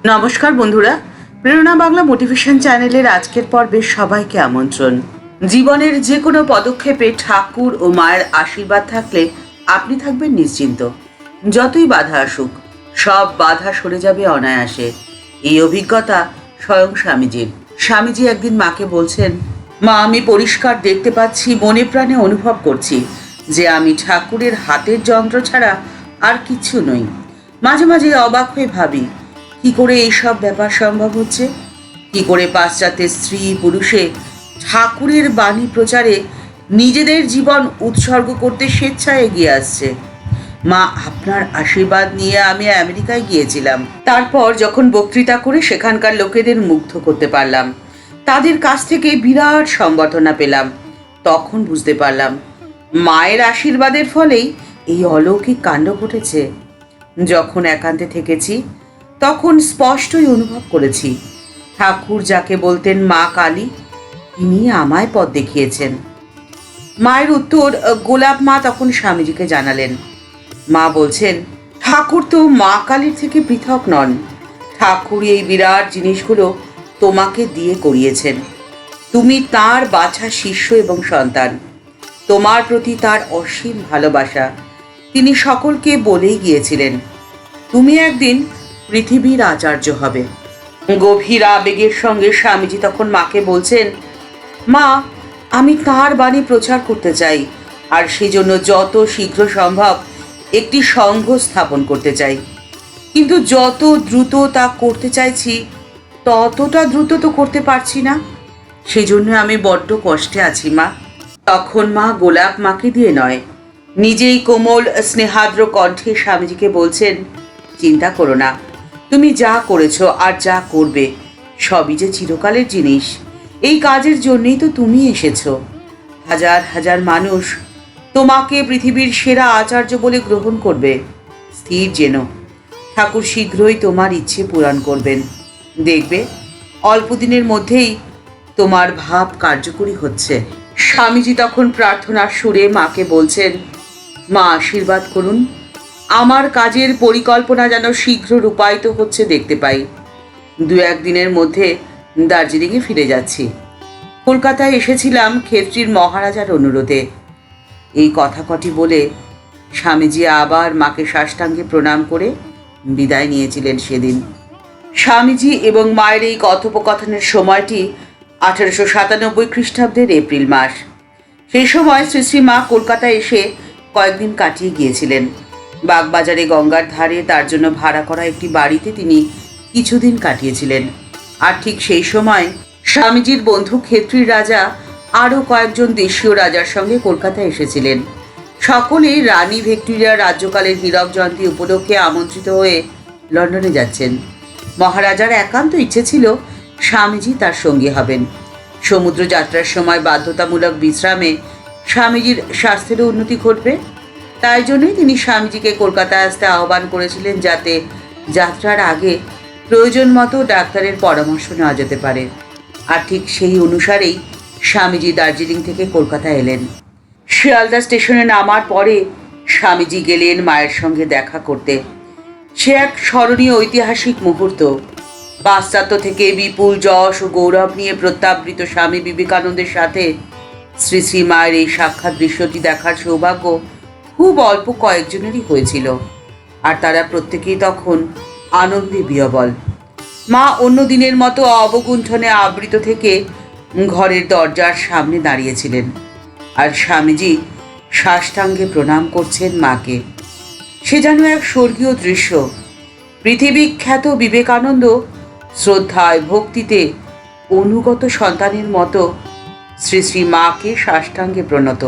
নমস্কার বন্ধুরা, প্রেরণা বাংলা মোটিভেশন চ্যানেলের আজকের পর্বে সবাইকে আমন্ত্রণ। জীবনের যে কোনো পদক্ষেপে ঠাকুর ও মায়ের আশীর্বাদ থাকলে আপনি থাকবেন নিশ্চিন্ত। যতই বাধা আসুক, সব বাধা সরে যাবে অনায়াসে। এই অভিজ্ঞতা স্বয়ং স্বামীজির। স্বামীজি একদিন মাকে বলছেন, মা, আমি পরিষ্কার দেখতে পাচ্ছি, মনে প্রাণে অনুভব করছি যে আমি ঠাকুরের হাতের যন্ত্র ছাড়া আর কিচ্ছু নই। মাঝে মাঝে অবাক হয়ে ভাবি, কি করে এইসব ব্যাপার সম্ভব হচ্ছে? কি করে পাশ্চাত্যের স্ত্রী পুরুষে ঠাকুরের বাণী প্রচারে নিজেদের জীবন উৎসর্গ করতে স্বেচ্ছায় এগিয়ে আসছে? মা, আপনার আশীর্বাদ নিয়ে আমি আমেরিকায় গিয়েছিলাম। তারপর যখন বক্তৃতা করে সেখানকার লোকেদের মুগ্ধ করতে পারলাম, তাদের কাছ থেকে বিরাট সংবর্ধনা পেলাম, তখন বুঝতে পারলাম মায়ের আশীর্বাদের ফলেই এই অলৌকিক কাণ্ড ঘটেছে। যখন একান্তে থেকেছি তখন স্পষ্টই অনুভব করেছি, ঠাকুর যাকে বলতেন মা কালী, তিনি আমায় পথ দেখিয়েছেন। মায়ের উত্তর গোলাপ মা তখন স্বামীজিকে জানালেন। মা বলছেন, ঠাকুর তো মা কালীর থেকে পৃথক নন। ঠাকুর এই বিরাট জিনিসগুলো তোমাকে দিয়ে করিয়েছেন। তুমি তার বাছা শিষ্য এবং সন্তান। তোমার প্রতি তার অসীম ভালোবাসা। তিনি সকলকে বলেই গিয়েছিলেন, তুমি একদিন পৃথিবীর আচার্য হবে। গভীর আবেগের সঙ্গে স্বামীজি তখন মাকে বলছেন, মা, আমি তাঁর বাণী প্রচার করতে চাই, আর সেজন্য যত শীঘ্র সম্ভব একটি সংঘ স্থাপন করতে চাই। কিন্তু যত দ্রুত তা করতে চাইছি, ততটা দ্রুত তো করতে পারছি না। সেজন্য আমি বড্ড কষ্টে আছি মা। তখন মা গোলাপ মাকে দিয়ে নয়, নিজেই কোমল স্নেহাদ্র কণ্ঠে স্বামীজিকে বলছেন, চিন্তা করো না, তুমি যা করেছো আর যা করবে সবই যে চিরকালের জিনিস। এই কাজের জন্যই তো তুমি এসেছো। হাজার হাজার মানুষ তোমাকে পৃথিবীর সেরা আচার্য বলে গ্রহণ করবে। স্থির যেন, ঠাকুর শীঘ্রই তোমার ইচ্ছে পূরণ করবেন। দেখবে অল্প দিনের মধ্যেই তোমার ভাব কার্যকরী হচ্ছে। স্বামীজি তখন প্রার্থনার সুরে মাকে বলছেন, মা, আশীর্বাদ করুন, আমার কাজের পরিকল্পনা যেন শীঘ্র রূপায়িত হচ্ছে দেখতে পাই। 2-1 দিনের মধ্যে দার্জিলিংয়ে ফিরে যাচ্ছি। কলকাতায় এসেছিলাম ক্ষেত্রীর মহারাজার অনুরোধে। এই কথা কটি বলে স্বামীজি আবার মাকে সাষ্টাঙ্গে প্রণাম করে বিদায় নিয়েছিলেন সেদিন। স্বামীজি এবং মায়ের এই কথোপকথনের সময়টি 1897 খ্রিস্টাব্দের এপ্রিল মাস। সেই সময় শ্রী শ্রী মা কলকাতায় এসে কয়েকদিন কাটিয়ে গিয়েছিলেন। বাগবাজারে গঙ্গার ধারে তার জন্য ভাড়া করা একটি বাড়িতে তিনি কিছুদিন কাটিয়েছিলেন। আর ঠিক সেই সময় স্বামীজির বন্ধু ক্ষেত্রীর রাজা আরও কয়েকজন দেশীয় রাজার সঙ্গে কলকাতায় এসেছিলেন। সকলেই রানী ভিক্টোরিয়ার রাজ্যকালের হীরক জয়ন্তী উপলক্ষে আমন্ত্রিত হয়ে লন্ডনে যাচ্ছেন। মহারাজার একান্ত ইচ্ছে ছিল স্বামীজি তার সঙ্গী হবেন। সমুদ্র যাত্রার সময় বাধ্যতামূলক বিশ্রামে স্বামীজির স্বাস্থ্যেরও উন্নতি ঘটবে। তাই জন্যই তিনি স্বামীজিকে কলকাতায় আসতে আহ্বান করেছিলেন, যাতে যাত্রার আগে প্রয়োজন মতো ডাক্তারের পরামর্শ নেওয়া যেতে পারে। আর ঠিক সেই অনুসারেই স্বামীজি দার্জিলিং থেকে কলকাতায় এলেন। শিয়ালদা স্টেশনে নামার পরে স্বামীজি গেলেন মায়ের সঙ্গে দেখা করতে। সে এক স্মরণীয় ঐতিহাসিক মুহূর্ত। পাশ্চাত্য থেকে বিপুল যশ ও গৌরব নিয়ে প্রত্যাবৃত স্বামী বিবেকানন্দের সাথে শ্রী শ্রী মায়ের এই সাক্ষাৎ দৃশ্যটি দেখার সৌভাগ্য খুব অল্প কয়েকজনেরই হয়েছিল, আর তারা প্রত্যেকেই তখন আনন্দে বিহ্বল। মা অন্য দিনের মতো অবগুণ্ঠনে আবৃত থেকে ঘরের দরজার সামনে দাঁড়িয়েছিলেন, আর স্বামীজি সাষ্টাঙ্গে প্রণাম করছেন মাকে। সে যেন এক স্বর্গীয় দৃশ্য। পৃথিবীখ্যাত বিবেকানন্দ শ্রদ্ধায় ভক্তিতে অনুগত সন্তানের মতো শ্রী শ্রী মাকে সাষ্টাঙ্গে প্রণত।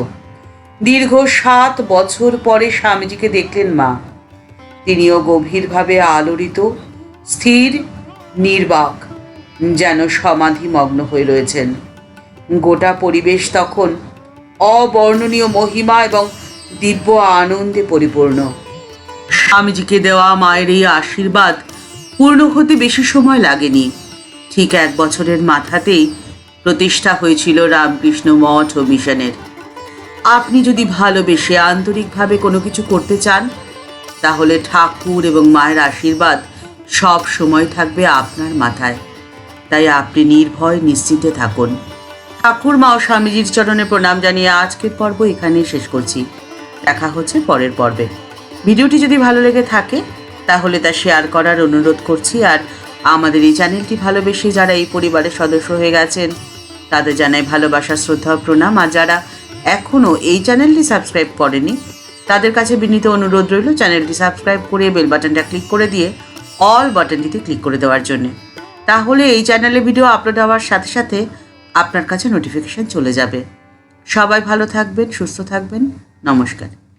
দীর্ঘ 7 বছর পরে স্বামীজিকে দেখলেন মা। তিনিও গভীরভাবে আলোড়িত, স্থির, নির্বাক, যেন সমাধিমগ্ন হয়ে রয়েছেন। গোটা পরিবেশ তখন অবর্ণনীয় মহিমা এবং দিব্য আনন্দে পরিপূর্ণ। স্বামীজিকে দেওয়া মায়ের এই আশীর্বাদ পূর্ণ হতে বেশি সময় লাগেনি। ঠিক 1 বছরের মাথাতেই প্রতিষ্ঠা হয়েছিল রামকৃষ্ণ মঠ ও মিশনের। আপনি যদি ভালোবেসে আন্তরিকভাবে কোনো কিছু করতে চান, তাহলে ঠাকুর এবং মায়ের আশীর্বাদ সব সময় থাকবে আপনার মাথায়। তাই আপনি নির্ভয় নিশ্চিন্তে থাকুন। ঠাকুর মা ও স্বামীজির চরণে প্রণাম জানিয়ে আজকের পর্ব এখানেই শেষ করছি। দেখা হচ্ছে পরের পর্বে। ভিডিওটি যদি ভালো লেগে থাকে তাহলে তা শেয়ার করার অনুরোধ করছি। আর আমাদের এই চ্যানেলটি ভালোবেসে যারা এই পরিবারের সদস্য হয়ে গেছেন তাদের জানাই ভালোবাসা, শ্রদ্ধা ও প্রণাম। আর যারা এখনও এই চ্যানেলটি সাবস্ক্রাইব করেনি তাদের কাছে বিনীত অনুরোধ রইল চ্যানেলটি সাবস্ক্রাইব করে বেল বাটনটা ক্লিক করে দিয়ে অল বাটনটিতে ক্লিক করে দেওয়ার জন্য। তাহলে এই চ্যানেলে ভিডিও আপলোড হওয়ার সাথে সাথে আপনার কাছে নোটিফিকেশন চলে যাবে। সবাই ভালো থাকবেন, সুস্থ থাকবেন। নমস্কার।